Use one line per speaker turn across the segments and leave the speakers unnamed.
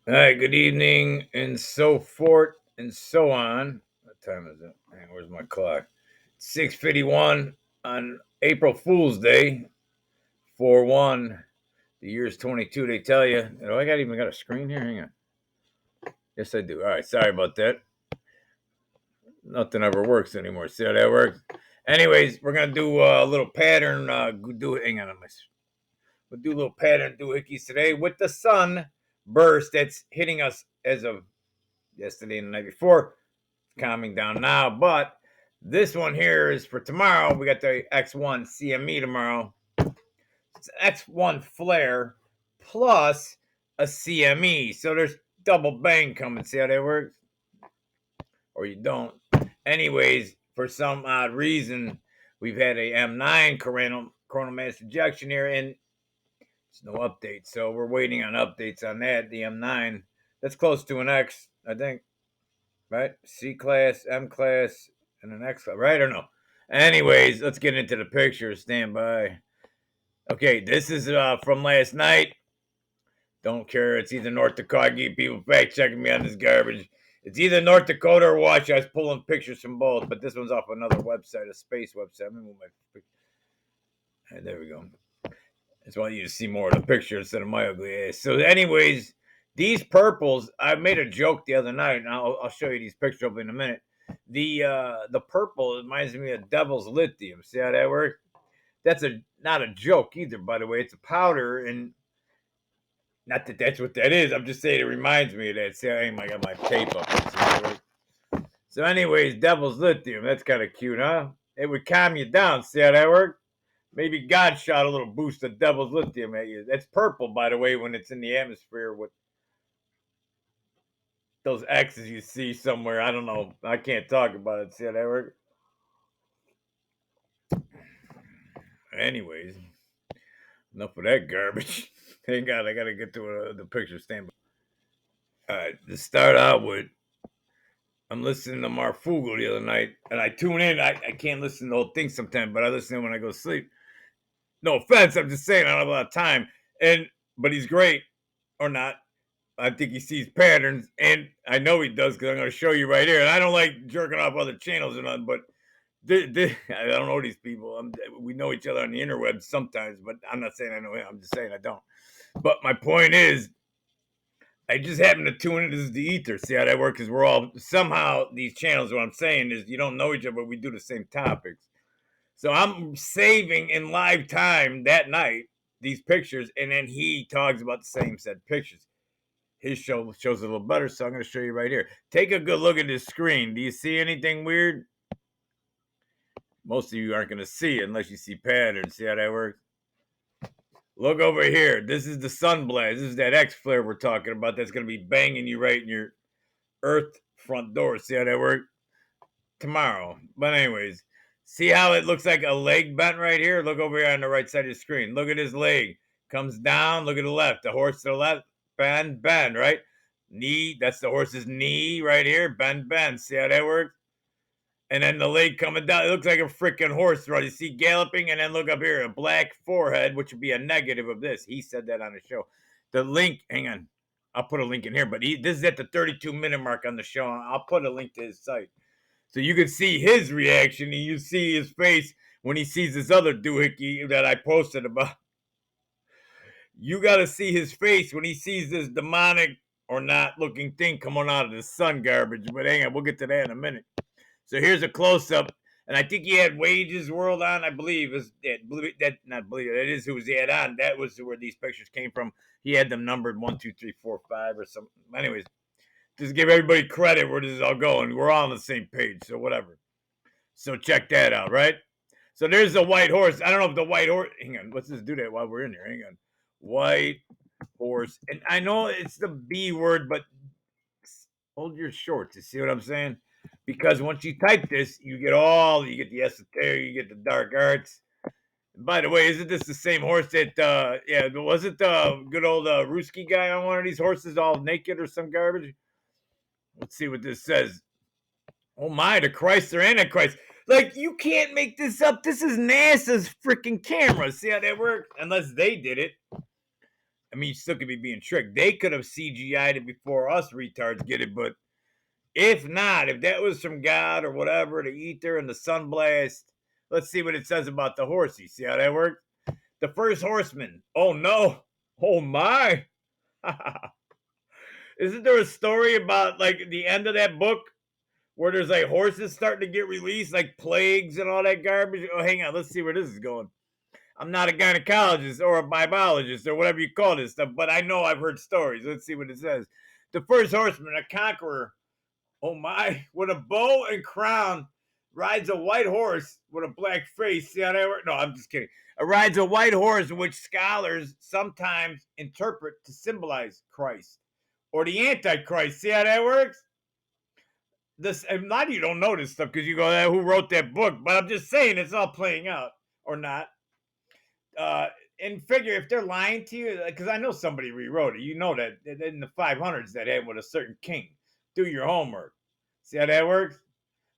All right, good evening, and so forth and so on. What time is it? Man, where's my clock? 6:51 on April Fool's Day, 4/1. The year's 22. They tell you. Oh, I even got a screen here. Hang on. Yes, I do. All right, sorry about that. Nothing ever works anymore. See how that works? Anyways, we're gonna do a little pattern. Do it. Hang on, we'll do a little pattern doohickeys today with the sun burst that's hitting us as of yesterday and the night before. Calming down now, but this one here is for tomorrow. We got the X1 CME tomorrow. It's X1 flare plus a CME. So there's double bang coming. See how that works? Or you don't. Anyways, for some odd reason, we've had a M9 coronal mass ejection here, and it's no update. So we're waiting on updates on that. The M9, that's close to an X, I think. Right? C class, M class, and an X class, right or no? Anyways, let's get into the picture. Stand by. Okay, this is from last night. Don't care. It's either North Dakota. I keep people fact checking me on this garbage. It's either North Dakota or Washington. I was pulling pictures from both, but this one's off another website, a space website. I'm gonna move my. There we go. I just want you to see more of the picture instead of my ugly ass. So, anyways, these purples, I made a joke the other night, and I'll show you these pictures over in a minute. The purple reminds me of Devil's Lithium. See how that works? That's not a joke either, by the way. It's a powder, and not that that's what that is. I'm just saying it reminds me of that. See, I got my tape up. So, anyways, Devil's Lithium. That's kind of cute, huh? It would calm you down. See how that works? Maybe God shot a little boost of Devil's Lithium at you. That's purple, by the way, when it's in the atmosphere with those X's you see somewhere. I don't know. I can't talk about it. See how that works? Anyways, enough of that garbage. Thank God I got to get to the picture stand. All right, to start out with, I'm listening to Marfoogle the other night, and I tune in. I can't listen to the whole thing sometimes, but I listen when I go to sleep. No offense, I'm just saying I don't have a lot of time. But he's great, or not. I think he sees patterns, and I know he does because I'm going to show you right here. And I don't like jerking off other channels or nothing, but I don't know these people. We know each other on the interwebs sometimes, but I'm not saying I know him. I'm just saying I don't. But my point is, I just happen to tune into the ether. See how that works? Because we're all somehow these channels. What I'm saying is, you don't know each other, but we do the same topics. So I'm saving in live time that night these pictures, and then he talks about the same said pictures. His show shows a little better, so I'm going to show you right here. Take a good look at this screen. Do you see anything weird? Most of you aren't going to see it unless you see patterns. See how that works? Look over here. This is the sun blast. This is that X flare we're talking about that's going to be banging you right in your Earth front door. See how that works? Tomorrow. But anyways, see how it looks like a leg bent right here? Look over here on the right side of the screen. Look at his leg. Comes down. Look at the left. The horse to the left. Bend, bend, right? Knee. That's the horse's knee right here. Bend, bend. See how that works? And then the leg coming down. It looks like a freaking horse run. You see galloping, and then look up here, a black forehead, which would be a negative of this. He said that on the show. The link, hang on. I'll put a link in here, but this is at the 32-minute mark on the show. I'll put a link to his site. So you can see his reaction, and you see his face when he sees this other doohickey that I posted about. You got to see his face when he sees this demonic or not looking thing coming out of the sun garbage. But hang on, we'll get to that in a minute. So here's a close up, and I think he had Wages World on. I believe is that not believe it is who he had on. That was where these pictures came from. He had them numbered 1, 2, 3, 4, 5 or something. Anyways, just give everybody credit where this is all going. We're all on the same page, so whatever. So check that out, right? So there's the white horse. I don't know if the white horse. Hang on, let's just do that while we're in here. Hang on, white horse, and I know it's the B word, but hold your shorts. You see what I'm saying? Because once you type this, you get the esoteric, you get the dark arts. And by the way, isn't this the same horse that was it the good old Ruski guy on one of these horses all naked or some garbage? Let's see what this says. Oh my, the Christ or Antichrist. Like, you can't make this up. This is NASA's freaking camera. See how that works? Unless they did it. I mean, you still could be being tricked. They could have CGI'd it before us retards get it, but if not, if that was from God or whatever, the ether and the sunblast, let's see what it says about the horsey. See how that works? The first horseman. Oh no. Oh my. Isn't there a story about like the end of that book where there's like horses starting to get released, like plagues and all that garbage? Oh, hang on. Let's see where this is going. I'm not a gynecologist or a biologist or whatever you call this stuff, but I know I've heard stories. Let's see what it says. The first horseman, a conqueror, oh my, with a bow and crown, rides a white horse with a black face. See how that works? No, I'm just kidding. Rides a white horse, which scholars sometimes interpret to symbolize Christ or the Antichrist. See how that works? This, a lot of you don't know this stuff because you go, who wrote that book? But I'm just saying it's all playing out or not. Uh, and figure if they're lying to you, because I know somebody rewrote it. You know that in the 500s that had with a certain king. Do your homework. See how that works?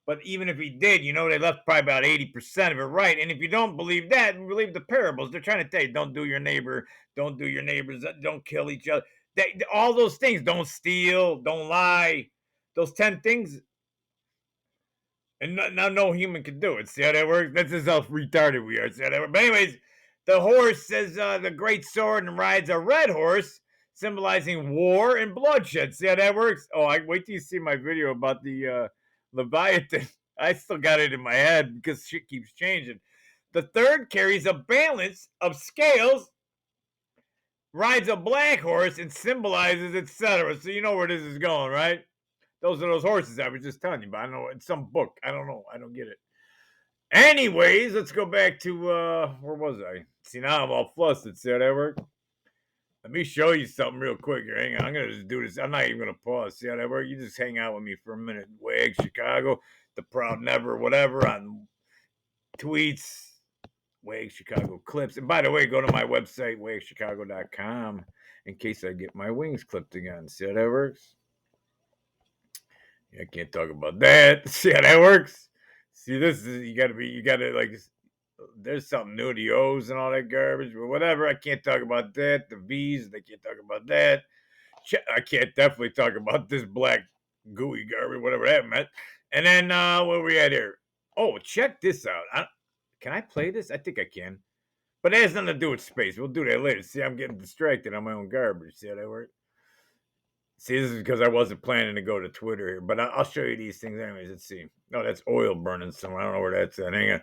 But even if he did, you know, they left probably about 80% of it right. And if you don't believe that, believe the parables. They're trying to tell you, don't do your neighbor, don't do your neighbors, don't kill each other. All those things, don't steal, don't lie. Those 10 things, and now no human can do it. See how that works? That's just how retarded we are. See how that works? But anyways, the horse says the great sword and rides a red horse, symbolizing war and bloodshed. See how that works? Oh, I wait till you see my video about the Leviathan. I still got it in my head because shit keeps changing. The third carries a balance of scales, rides a black horse, and symbolizes, etc. So you know where this is going, right? Those are those horses I was just telling you about. I know it's some book. I don't know. I don't get it. Anyways, let's go back to where was I? See, now I'm all flustered. See how that works? Let me show you something real quick here. Hang on. I'm gonna just do this. I'm not even gonna pause. See how that works? You just hang out with me for a minute. Wagschicago, the proud never, whatever, on tweets, Wagschicago clips. And by the way, go to my website, wagschicago.com, in case I get my wings clipped again. See how that works? I can't talk about that. See how that works? See, this is you gotta like. There's something new, the O's and all that garbage, but whatever. I can't talk about that. The V's, they can't talk about that. I can't definitely talk about this black gooey garbage, whatever that meant. And then where we at here? Oh, check this out. Can I play this? I think I can. But it has nothing to do with space. We'll do that later. See, I'm getting distracted on my own garbage. See how that works? See, this is because I wasn't planning to go to Twitter here, but I'll show you these things anyways. Let's see. No, that's oil burning somewhere. I don't know where that's at. Hang on.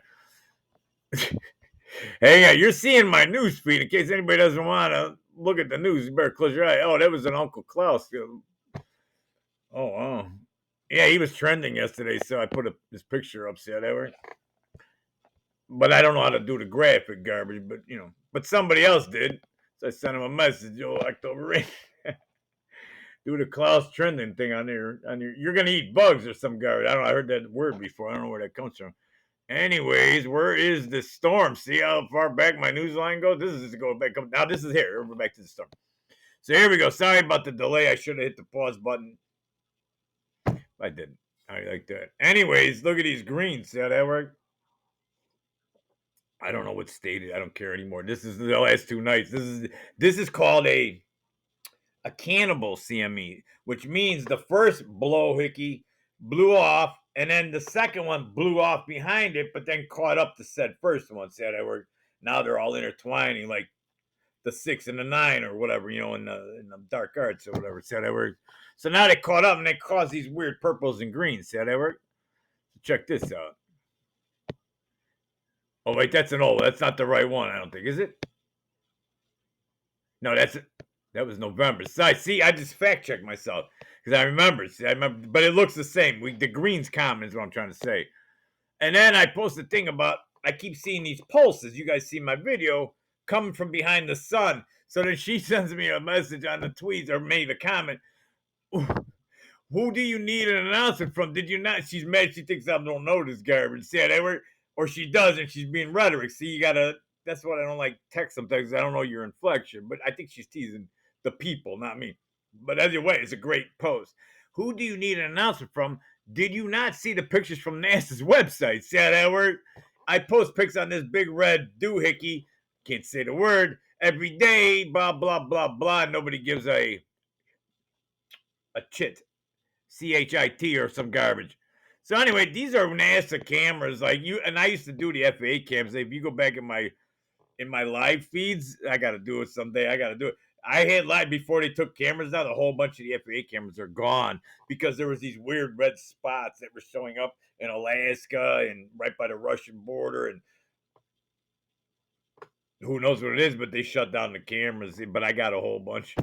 Hang on. You're seeing my news feed. In case anybody doesn't want to look at the news, you better close your eye. Oh, that was an Uncle Klaus. Oh, wow. Yeah, he was trending yesterday, so I put this picture up. See how that works? But I don't know how to do the graphic garbage, but, you know. But somebody else did. So I sent him a message. Oh, October rain. Do the Klaus trending thing on your you're gonna eat bugs or some garbage. I don't know, I heard that word before. I don't know where that comes from. Anyways, where is the storm? See how far back my news line goes? This is going back. Now this is here. We're back to the storm. So here we go. Sorry about the delay. I should have hit the pause button. I didn't. I like that. Anyways, look at these greens. See how that worked? I don't know what stated. I don't care anymore. This is the last 2 nights. This is called a cannibal CME, which means the first blow hickey blew off, and then the second one blew off behind it, but then caught up to said first one. See how that worked? Now they're all intertwining, like the 6 and the 9 or whatever, you know, in the dark arts or whatever. See how that worked? So now they caught up and they caused these weird purples and greens. See how that worked? Check this out. Oh wait, that's an old. That's not the right one. I don't think, is it? No, that's it. That was November. So I see. I just fact checked myself because I remember. See, I remember, but it looks the same. The green's common is what I'm trying to say. And then I posted a thing about I keep seeing these pulses. You guys see my video coming from behind the sun. So then she sends me a message on the tweets or made a comment. Who do you need an announcement from? Did you not? She's mad. She thinks I don't know this garbage. See how they were, or she does, and she's being rhetoric. See, you gotta. That's what I don't like text sometimes. I don't know your inflection, but I think she's teasing the people, not me. But either way, it's a great post. Who do you need an announcement from? Did you not see the pictures from NASA's website? See how that worked? I post pics on this big red doohickey, can't say the word, every day, blah, blah, blah, blah. Nobody gives a chit, CHIT or some garbage. So anyway, these are NASA cameras. Like you and I used to do the FAA cams. If you go back in my live feeds, I gotta do it someday. I gotta do it. I had live before they took cameras out. A whole bunch of the FAA cameras are gone because there was these weird red spots that were showing up in Alaska and right by the Russian border, and who knows what it is, but they shut down the cameras. But I got a whole bunch.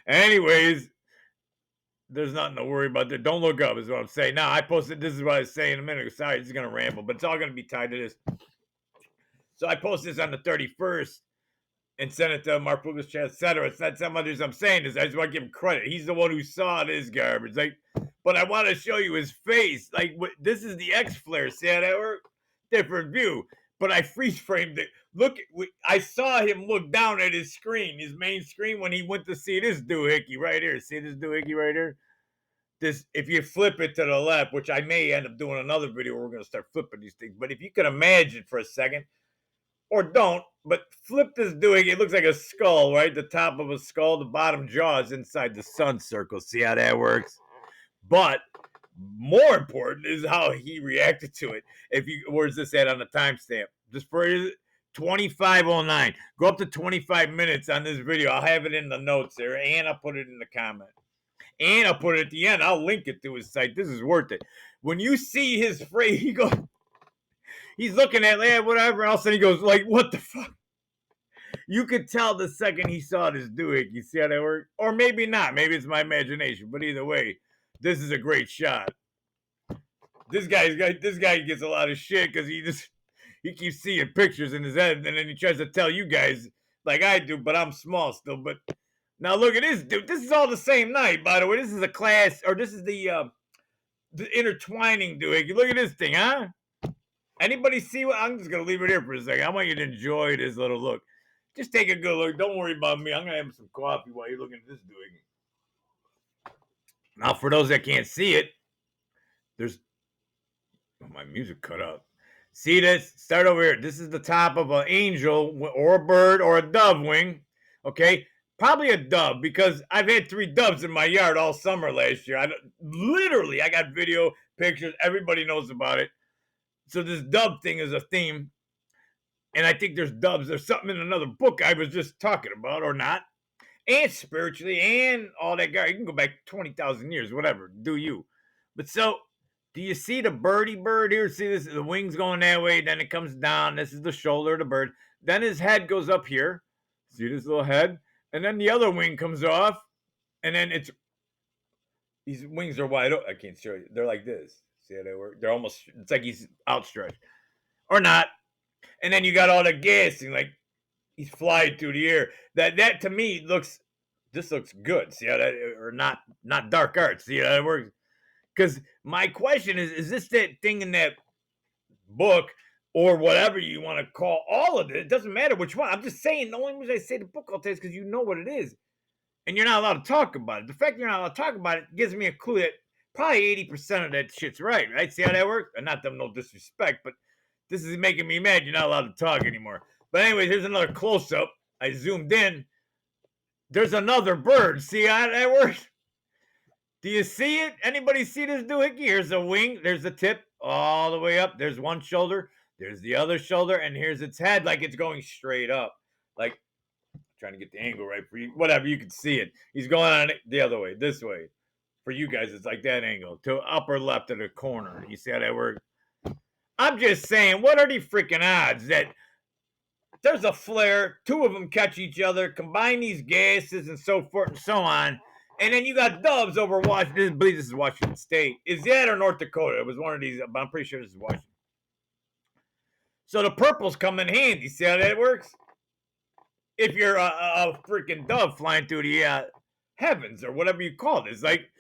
Anyways, there's nothing to worry about there. Don't look up, is what I'm saying. Now, I posted this is what I was saying a minute ago. Sorry, this is gonna ramble, but it's all gonna be tied to this. So I posted this on the 31st and sent it to Marfoogle's chat, etc. It's not some others I'm saying this. I just want to give him credit. He's the one who saw this garbage. Like, but I want to show you his face. Like, this is the X flare. See how that worked? Different view. But I freeze framed it. Look, I saw him look down at his screen, his main screen, when he went to see this doohickey right here. See this doohickey right here? This, if you flip it to the left, which I may end up doing another video where we're going to start flipping these things. But if you can imagine for a second, or don't, but flip this doing. It looks like a skull, right? The top of a skull, the bottom jaw is inside the sun circle. See how that works? But more important is how he reacted to it. If you, where's this at on the timestamp? Just for 25:09. Go up to 25 minutes on this video. I'll have it in the notes there, and I'll put it in the comment. And I'll put it at the end. I'll link it to his site. This is worth it. When you see his phrase, he goes, he's looking at whatever else, and he goes, like, what the fuck? You could tell the second he saw this doohickey. You see how that worked? Or maybe not. Maybe it's my imagination. But either way, this is a great shot. This guy gets a lot of shit because he keeps seeing pictures in his head, and then he tries to tell you guys like I do, but I'm small still. But now look at this dude. This is all the same night, by the way. This is a class, or this is the intertwining doohickey. Look at this thing, huh? Anybody see what? I'm just gonna leave it here for a second. I want you to enjoy this little look. Just take a good look. Don't worry about me. I'm gonna have some coffee while you're looking at this doing. Now, for those that can't see it, there's my music cut out. See this? Start over here. This is the top of an angel or a bird or a dove wing. Okay, probably a dove because I've had 3 doves in my yard all summer last year. I got video, pictures. Everybody knows about it. So this dove thing is a theme. And I think there's doves. There's something in another book I was just talking about, or not. And spiritually, and all that guy. You can go back 20,000 years, whatever. Do you? But so, do you see the birdie bird here? See this? The wings going that way. Then it comes down. This is the shoulder of the bird. Then his head goes up here. See this little head? And then the other wing comes off. And then it's, these wings are wide open. I can't show you. They're like this. See how they work? They're almost, it's like he's outstretched. Or not. And then you got all the gassing, like he's flying through the air. That to me looks, this looks good. See how that, or not dark arts. See how that works? Because my question is this that thing in that book or whatever you want to call all of it? It doesn't matter which one. I'm just saying the only reason I say the book all day is because you know what it is, and you're not allowed to talk about it. The fact you're not allowed to talk about it gives me a clue that probably 80% of that shit's right. See how that works? And not them no disrespect, but this is making me mad. You're not allowed to talk anymore. But anyways, here's another close-up. I zoomed in. There's another bird. See how that works? Do you see it? Anybody see this doohickey? Here's a wing. There's the tip all the way up. There's one shoulder. There's the other shoulder. And here's its head like it's going straight up. Like, trying to get the angle right for you. Whatever, you can see it. He's going on it the other way, this way. For you guys, it's like that angle. To upper left of the corner. You see how that works? I'm just saying, what are the freaking odds that there's a flare, 2 of them catch each other, combine these gases and so forth and so on, and then you got doves over Washington. I believe this is Washington State. Is that or North Dakota? It was one of these, but I'm pretty sure this is Washington. So the purples come in handy. See how that works? If you're a freaking dove flying through the heavens or whatever you call it. It's like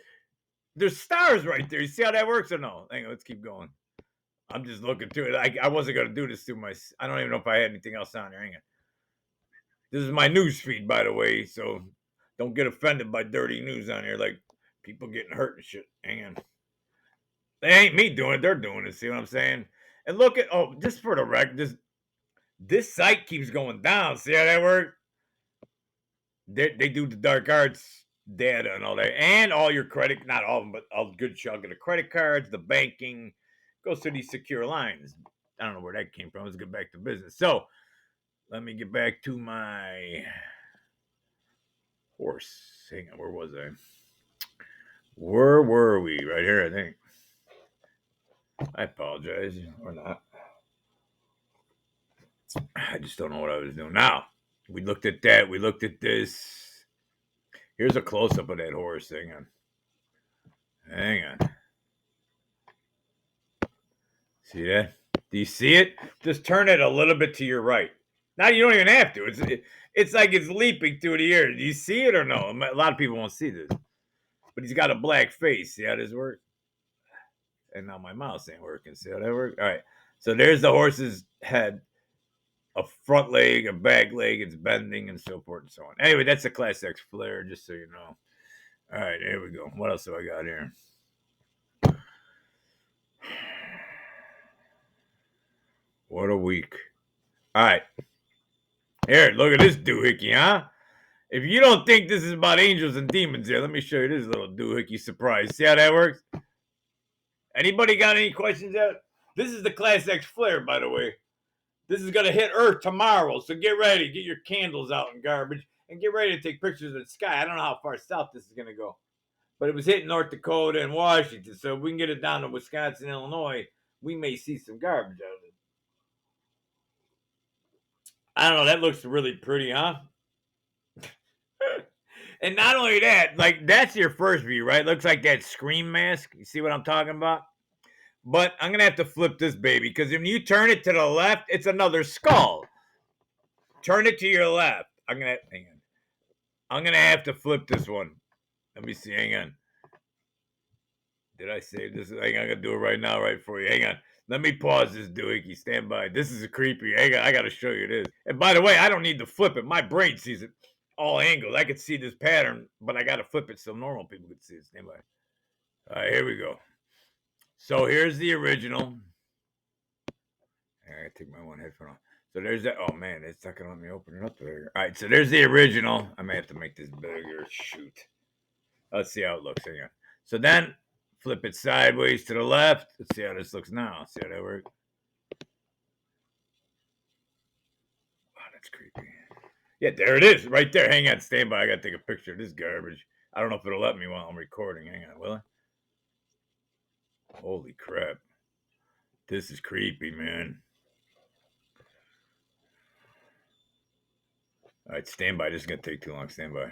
there's stars right there. You see how that works or no? Hang on, let's keep going. I'm just looking through it. I wasn't going to do this through my... I don't even know if I had anything else on there. Hang on. This is my news feed, by the way, so don't get offended by dirty news on here, like people getting hurt and shit. Hang on. They ain't me doing it. They're doing it. See what I'm saying? And look at... Oh, just for the record, This site keeps going down. See how that works? They do the dark arts data and all that, and all your credit, not all of them, but a good chunk of the credit cards, the banking goes to these secure lines. I don't know where that came from. Let's get back to business. So let me get back to my horse. Hang on, where was I? Where were we? Right here, I think. I apologize, or not. I just don't know what I was doing. Now, we looked at that. We looked at this. Here's a close up of that horse. Hang on. Hang on. See that? Do you see it? Just turn it a little bit to your right. Now you don't even have to. It's like it's leaping through the air. Do you see it or no? A lot of people won't see this. But he's got a black face. See how this works? And now my mouse ain't working. See how that works? All right. So there's the horse's head. A front leg, a back leg, it's bending and so forth and so on. Anyway, that's a Class X flare, just so you know. All right, here we go. What else do I got here? What a week. All right. Here, look at this doohickey, huh? If you don't think this is about angels and demons here, let me show you this little doohickey surprise. See how that works? Anybody got any questions yet? This is the Class X flare, by the way. This is going to hit Earth tomorrow, so get ready. Get your candles out and garbage, and get ready to take pictures of the sky. I don't know how far south this is going to go, but it was hitting North Dakota and Washington, so if we can get it down to Wisconsin, Illinois, we may see some garbage out of it. I don't know. That looks really pretty, huh? And not only that, like that's your first view, right? Looks like that scream mask. You see what I'm talking about? But I'm gonna have to flip this baby because if you turn it to the left, it's another skull. Turn it to your left. Hang on. I'm gonna have to flip this one. Let me see. Hang on. Did I save this? Hang on, I'm gonna do it right now, right for you. Hang on. Let me pause this doohickey. Stand by. This is a creepy. Hang on, I gotta show you this. And by the way, I don't need to flip it. My brain sees it all angles. I could see this pattern, but I gotta flip it so normal people could see it. Stand by. All right, here we go. So here's the original. I gotta take my one headphone off. So there's that. Oh man, it's not gonna let me open it up there. All right, so there's the original. I may have to make this bigger. Shoot. Let's see how it looks. Hang on. So then flip it sideways to the left. Let's see how this looks now. See how that works? Wow, that's creepy. Yeah, there it is, right there. Hang on, stand by. I gotta take a picture of this garbage. I don't know if it'll let me while I'm recording. Hang on, will it? Holy crap. This is creepy, man. All right, stand by. This is gonna take too long. Stand by.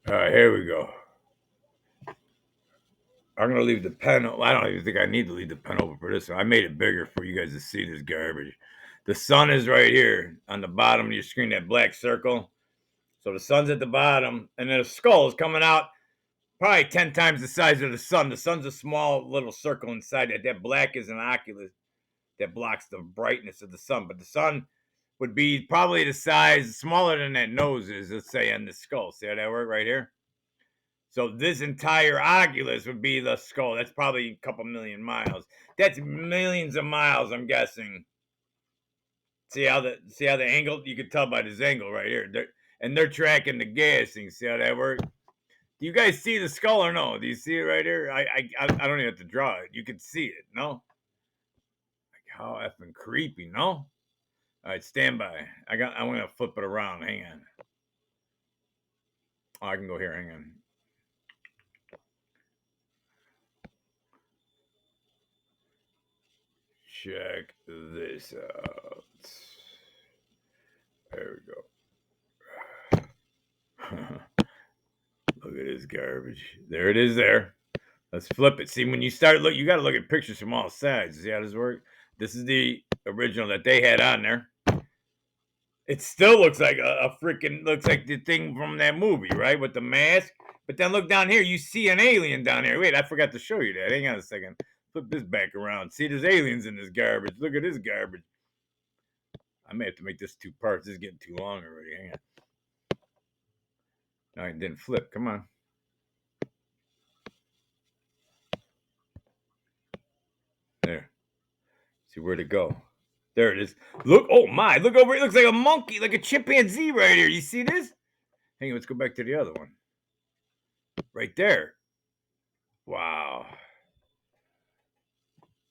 All right, here we go. I'm gonna leave the pen. I don't even think I need to leave the pen open for this one. I made it bigger for you guys to see this garbage. The sun is right here on the bottom of your screen, that black circle. So the sun's at the bottom, and then a skull is coming out probably 10 times the size of the sun. The sun's a small little circle inside that. That black is an oculus that blocks the brightness of the sun. But the sun would be probably the size, smaller than that nose is, let's say, on the skull. See how that work right here? So this entire oculus would be the skull. That's probably a couple million miles. That's millions of miles, I'm guessing. See how the angle? You can tell by this angle right here. They're tracking the gassing. See how that works? Do you guys see the skull or no? Do you see it right here? I don't even have to draw it. You can see it, no? Like how effing creepy, no? All right, stand by. I'm gonna flip it around. Hang on. Oh, I can go here. Hang on. Check this out. There we go. Look at this garbage. There it is there. Let's flip it. See, when you start look, you got to look at pictures from all sides. See how this works? This is the original that they had on there. It still looks like a freaking, looks like the thing from that movie, right? With the mask. But then look down here. You see an alien down here. Wait, I forgot to show you that. Hang on a second. Flip this back around. See, there's aliens in this garbage. Look at this garbage. I may have to make this two parts. This is getting too long already. Hang on. No, it didn't flip. Come on. There. See where'd it go? There it is. Look, oh my, look over. It looks like a monkey, like a chimpanzee right here. You see this? Hang on, let's go back to the other one. Right there. Wow.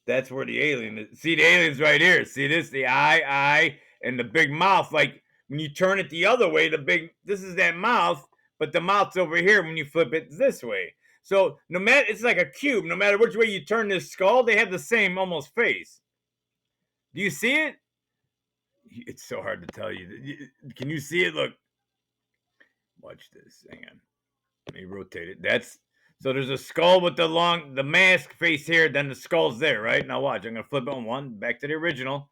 That's where the alien is. See, the alien's right here. See this? The eye, and the big mouth. Like when you turn it the other way, this is that mouth, but the mouth's over here when you flip it this way. So no matter, it's like a cube. No matter which way you turn this skull, they have the same almost face. Do you see it? It's so hard to tell you. Can you see it? Look. Watch this. Hang on. Let me rotate it. So there's a skull with the mask face here, then the skull's there, right? Now watch. I'm gonna flip it on one, back to the original.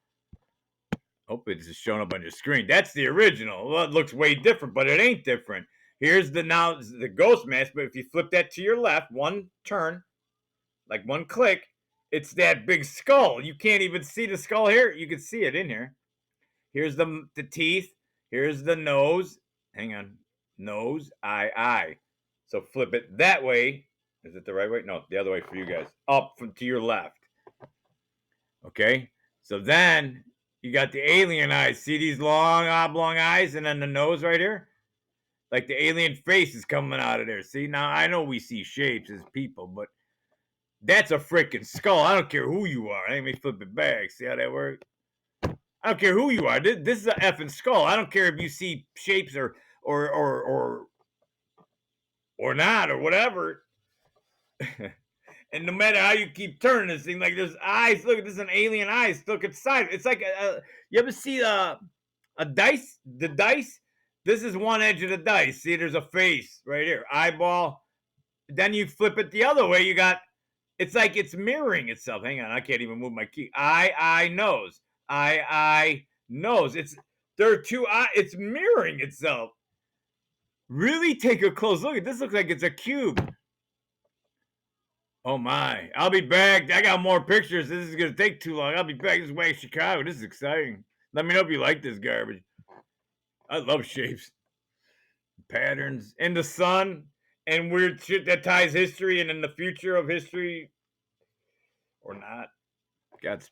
Hope it's just showing up on your screen. That's the original. Well, it looks way different, but it ain't different. Here's the ghost mask, but if you flip that to your left, one turn, like one click, it's that big skull. You can't even see the skull here. You can see it in here. Here's the teeth. Here's the nose. Hang on. Nose, eye. So flip it that way. Is it the right way? No, the other way for you guys. Up to your left. Okay? So then you got the alien eyes. See these long, oblong eyes? And then the nose right here? Like the alien face is coming out of there. See? Now, I know we see shapes as people, but that's a freaking skull. I don't care who you are. Let me flip it back. See how that works? I don't care who you are. This is an effing skull. I don't care if you see shapes or not or whatever. And no matter how you keep turning this thing, like there's eyes. Look, this is an alien eyes. Look inside. It's like you ever see a dice? The dice. This is one edge of the dice. See, there's a face right here, eyeball. Then you flip it the other way. You got. It's like it's mirroring itself. Hang on, I can't even move my key. Eye, nose. Eye, nose. There are two eyes. It's mirroring itself. Really take a close look at this. Looks like it's a cube. Oh my. I'll be back. I got more pictures. This is going to take too long. I'll be back. This is Wagschicago. This is exciting. Let me know if you like this garbage. I love shapes, patterns, and the sun, and weird shit that ties history and in the future of history or not. Godspeed.